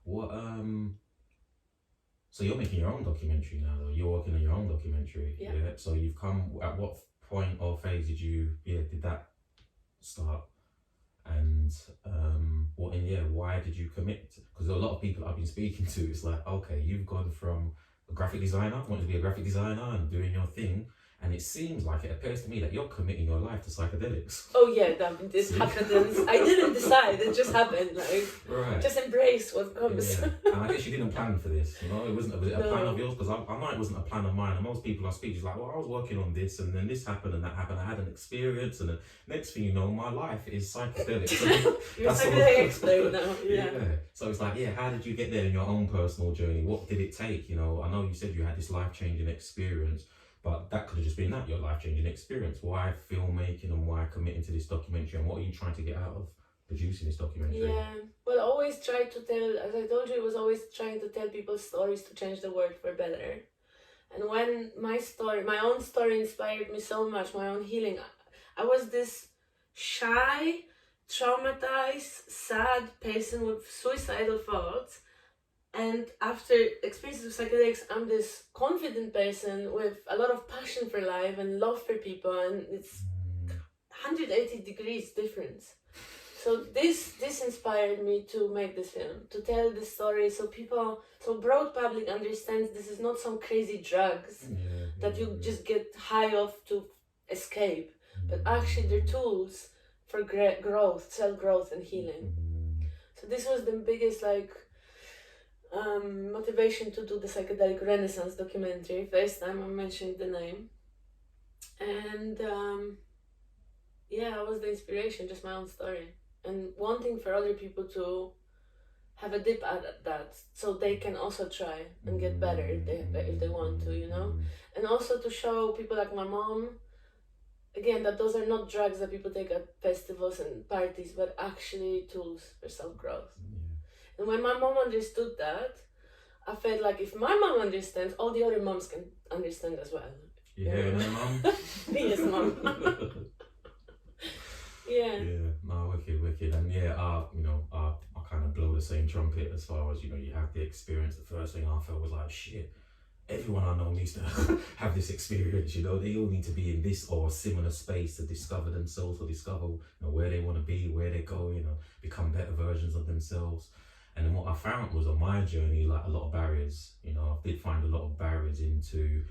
what so you're making your own documentary now, though. You're working on your own documentary. Yeah. So you've come. At what point or phase did that start? And why did you commit? Because a lot of people I've been speaking to, it's like, okay, you've gone from a graphic designer, wanting to be a graphic designer and doing your thing, and it seems like, it appears to me that you're committing your life to psychedelics. Oh yeah, this happens. I didn't decide; it just happened. Right. Just embrace what comes. Yeah. And I guess you didn't plan for this, you know? Was it a plan of yours? Because I know it wasn't a plan of mine. And most people I speak to is like, well, I was working on this, and then this happened and that happened. I had an experience, and the next thing you know, my life is psychedelics. You're psychedelic expert now. Yeah. So it's like, how did you get there in your own personal journey? What did it take? You know, I know you said you had this life-changing experience, but that could have just been that, your life-changing experience. Why filmmaking, and why committing to this documentary, and what are you trying to get out of producing this documentary? Yeah, well, I always try to tell, as I told you, I was always trying to tell people stories to change the world for better. And when my own story inspired me so much, my own healing, I was this shy, traumatized, sad person with suicidal thoughts. And after experiences with psychedelics, I'm this confident person with a lot of passion for life and love for people, and it's 180 degrees difference. So this inspired me to make this film, to tell this story so broad public understands this is not some crazy drugs that you just get high off to escape, but actually they're tools for growth, self-growth and healing. So this was the biggest motivation to do the Psychedelic Renaissance documentary. First time I mentioned the name. And that was the inspiration, just my own story. And wanting for other people to have a dip at that, so they can also try and get better if they want to, you know? And also to show people like my mom, again, that those are not drugs that people take at festivals and parties, but actually tools for self-growth. And when my mom understood that, I felt like if my mom understands, all the other moms can understand as well. Yeah, mom? Yes, mom. Yeah. Yeah, no, wicked. And I kind of blow the same trumpet as far as, you have the experience. The first thing I felt was like, shit, everyone I know needs to have this experience, they all need to be in this or a similar space to discover themselves, or discover where they want to be, where they go, become better versions of themselves. And then what I found was on my journey, like a lot of barriers, I did find a lot of barriers into,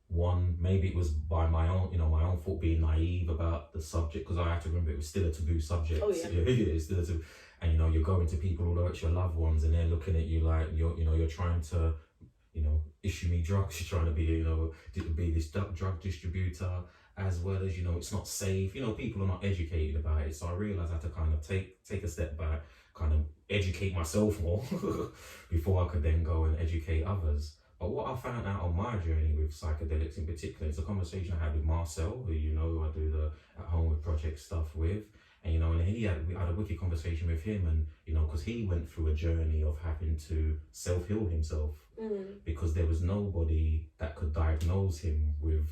one, maybe it was by my own fault, being naive about the subject, because I have to remember it was still a taboo subject. Oh yeah. It's still a taboo. And you're going to people, although it's your loved ones, and they're looking at you like you're trying to, issue me drugs. You're trying to be this drug distributor, as well as it's not safe. People are not educated about it. So I realized I had to kind of take a step back, kind of educate myself more before I could then go and educate others. But what I found out on my journey with psychedelics in particular, it's a conversation I had with Marcel, who who I do the At Home with Project stuff with. And and we had a wicked conversation with him, and because he went through a journey of having to self-heal himself, because there was nobody that could diagnose him with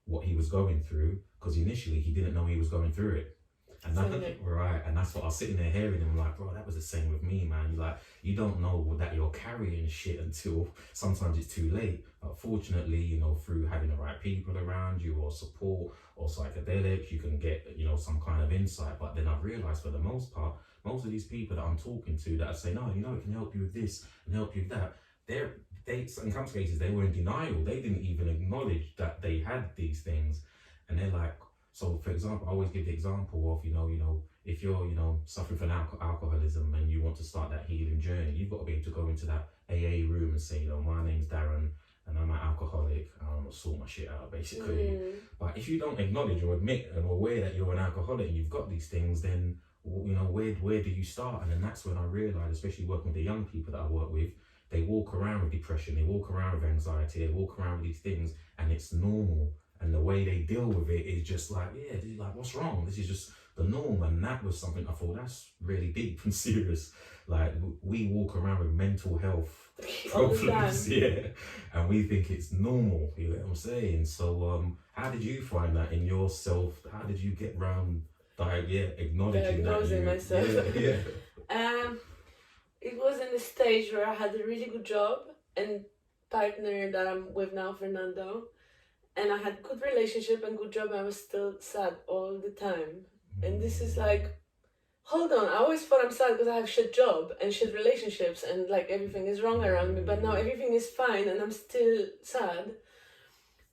what he was going through, because initially he didn't know he was going through it. And and that's what I was sitting there hearing him, like, bro, that was the same with me, man. You don't know that you're carrying shit until sometimes it's too late. But fortunately, through having the right people around you, or support, or psychedelics, you can get, some kind of insight. But then I've realized, for the most part, most of these people that I'm talking to that are saying, no, it can help you with this and help you with that, they in some cases, they were in denial. They didn't even acknowledge that they had these things. And they're like, so for example, I always give the example of, if you're, suffering from alcoholism and you want to start that healing journey, you've got to be able to go into that AA room and say, my name's Darren and I'm an alcoholic, and I'm gonna sort my shit out, basically. But if you don't acknowledge or admit and aware that you're an alcoholic and you've got these things, then, where do you start? And then that's when I realized, especially working with the young people that I work with, they walk around with depression, they walk around with anxiety, they walk around with these things, and it's normal. And the way they deal with it is just like, what's wrong? This is just the norm. And that was something I thought, that's really deep and serious. Like, we walk around with mental health problems, and we think it's normal, you know what I'm saying? So how did you find that in yourself? How did you get around acknowledging diagnosing that myself? It was in the stage where I had a really good job and partner that I'm with now, Fernando, and I had good relationship and good job, and I was still sad all the time. And this is like, hold on, I always thought I'm sad because I have shit job and shit relationships and like everything is wrong around me, but now everything is fine and I'm still sad.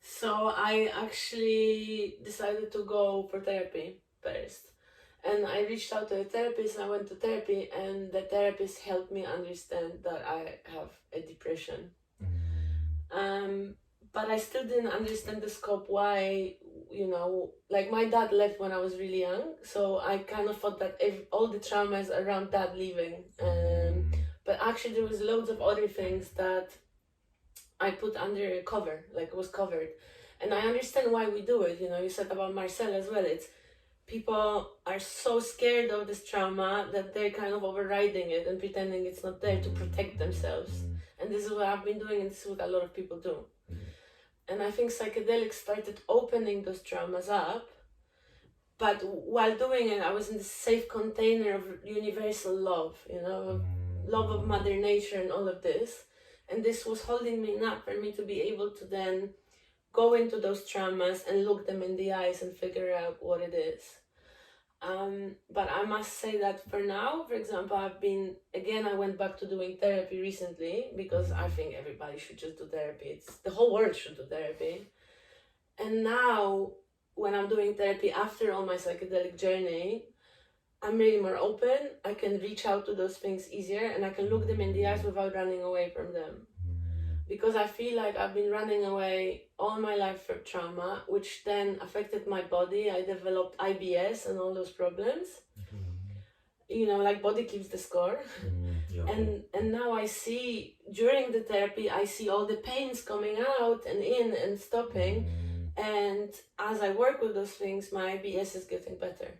So I actually decided to go for therapy first. And I reached out to a therapist and I went to therapy, and the therapist helped me understand that I have a depression. But I still didn't understand the scope why, like my dad left when I was really young. So I kind of thought that all the traumas around dad leaving. But actually there was loads of other things that I put under a cover, like it was covered. And I understand why we do it. You said about Marcel as well. It's people are so scared of this trauma that they're kind of overriding it and pretending it's not there to protect themselves. And this is what I've been doing, and this is what a lot of people do. And I think psychedelics started opening those traumas up. But while doing it, I was in the safe container of universal love, love of Mother Nature and all of this. And this was holding me enough for me to be able to then go into those traumas and look them in the eyes and figure out what it is. But I must say that for now, for example, I went back to doing therapy recently because I think everybody should just do therapy. The whole world should do therapy. And now when I'm doing therapy after all my psychedelic journey, I'm really more open. I can reach out to those things easier and I can look them in the eyes without running away from them. Because I feel like I've been running away all my life from trauma, which then affected my body. I developed IBS and all those problems. Like body keeps the score. And now I see, during the therapy, I see all the pains coming out and in and stopping. And as I work with those things, my IBS is getting better.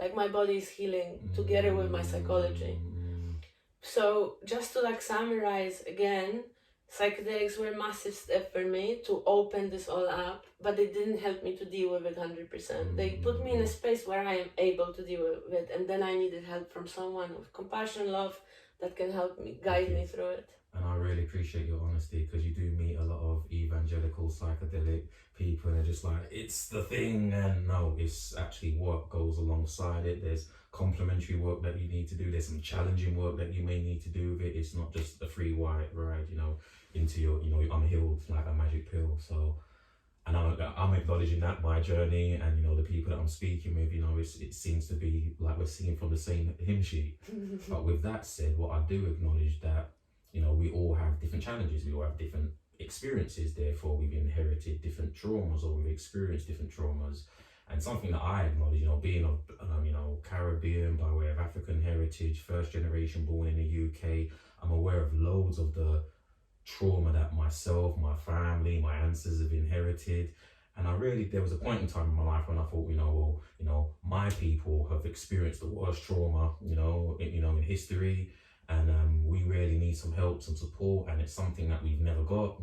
Like my body is healing together with my psychology. So just to summarize again, psychedelics were a massive step for me to open this all up, but they didn't help me to deal with it 100%. They put me in a space where I am able to deal with it, and then I needed help from someone with compassion, love, that can help me, guide me through it. And I really appreciate your honesty, because you do meet a lot of evangelical psychedelic people and they're just like, it's the thing, and no, it's actually what goes alongside it. There's complementary work that you need to do. There's some challenging work that you may need to do with it. It's not just a free ride, into your, I'm healed like a magic pill. So, and I'm acknowledging that my journey and, the people that I'm speaking with, it seems to be like we're singing from the same hymn sheet. But with that said, what I do acknowledge that, we all have different challenges. We all have different experiences. Therefore, we've inherited different traumas, or we've experienced different traumas. And something that I acknowledge, being of, Caribbean by way of African heritage, first generation born in the UK, I'm aware of loads of the trauma that myself, my family, my ancestors have inherited. And there was a point in time in my life when I thought, my people have experienced the worst trauma, in history. And we really need some help, some support, and it's something that we've never got,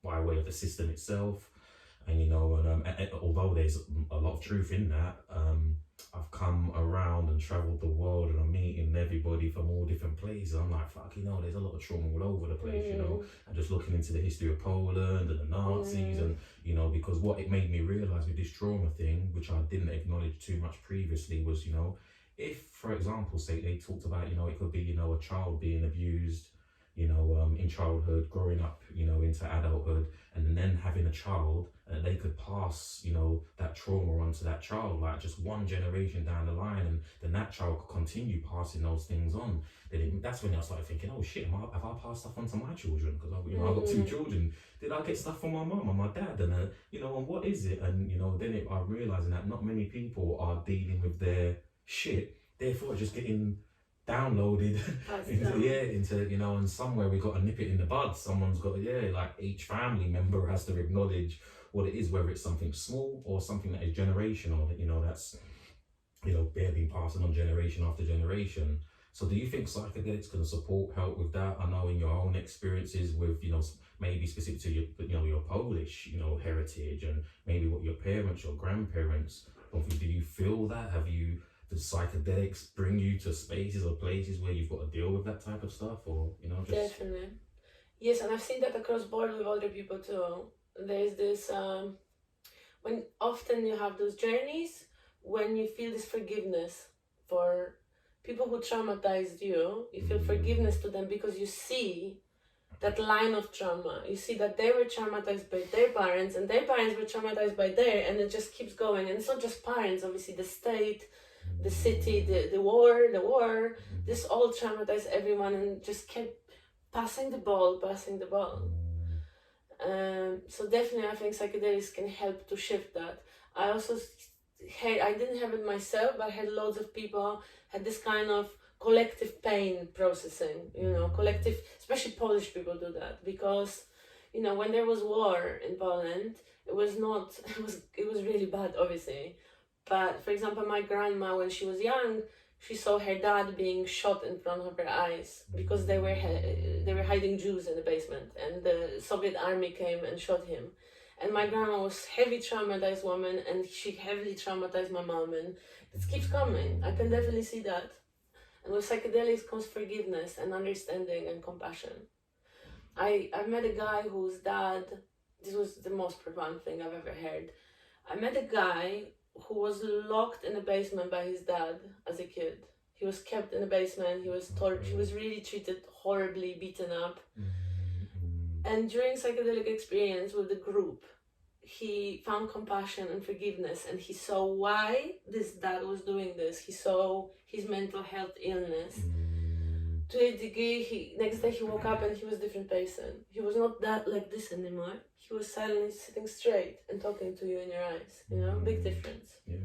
by way of the system itself. And although there's a lot of truth in that, I've come around and traveled the world, and I'm meeting everybody from all different places. I'm like, there's a lot of trauma all over the place, and just looking into the history of Poland and the Nazis, and because what it made me realize with this trauma thing, which I didn't acknowledge too much previously, was if, for example, say they talked about, it could be, a child being abused, in childhood, growing up, into adulthood, and then having a child, and they could pass, that trauma onto that child, like just one generation down the line, and then that child could continue passing those things on. That's when I started thinking, oh shit, have I passed stuff on to my children? Because I've got two children. Did I get stuff from my mum and my dad? And and what is it? And then I'm realizing that not many people are dealing with their shit, therefore just getting downloaded into and somewhere we got to nip it in the bud. Someone's got like each family member has to acknowledge what it is, whether it's something small or something that is generational, that's being passed on generation after generation. So do you think psychedelics can support, help with that? I know in your own experiences with maybe specific to your Polish heritage, and maybe what your parents, your grandparents, do you feel that? Have you does psychedelics bring you to spaces or places where you've got to deal with that type of stuff, or just Definitely. Yes, and I've seen that across board with older people too. There's this when often you have those journeys when you feel this forgiveness for people who traumatized you. You feel forgiveness to them because you see that line of trauma. You see that they were traumatized by their parents and their parents were traumatized by their, and it just keeps going. And it's not just parents, obviously, the state, the city, the war, this all traumatized everyone and just kept passing the ball. So definitely I think psychedelics can help to shift that. I also heard, I didn't have it myself, but I had loads of people had this kind of collective pain processing, collective, especially Polish people do that because, when there was war in Poland, it was not, it was really bad, obviously. But for example, my grandma, when she was young, she saw her dad being shot in front of her eyes because they were hiding Jews in the basement, and the Soviet army came and shot him. And my grandma was heavy traumatized woman, and she heavily traumatized my mom, and it keeps coming. I can definitely see that. And with psychedelics comes forgiveness and understanding and compassion. I've met a guy whose dad, this was the most profound thing I've ever heard. I met a guy who was locked in a basement by his dad as a kid. He was kept in a basement, he was really treated horribly, beaten up. And during psychedelic experience with the group, he found compassion and forgiveness, and he saw why this dad was doing this. He saw his mental health illness. To a degree, next day he woke up and he was a different person. He was not that like this anymore. He was suddenly sitting straight and talking to you in your eyes. Big difference. Yeah.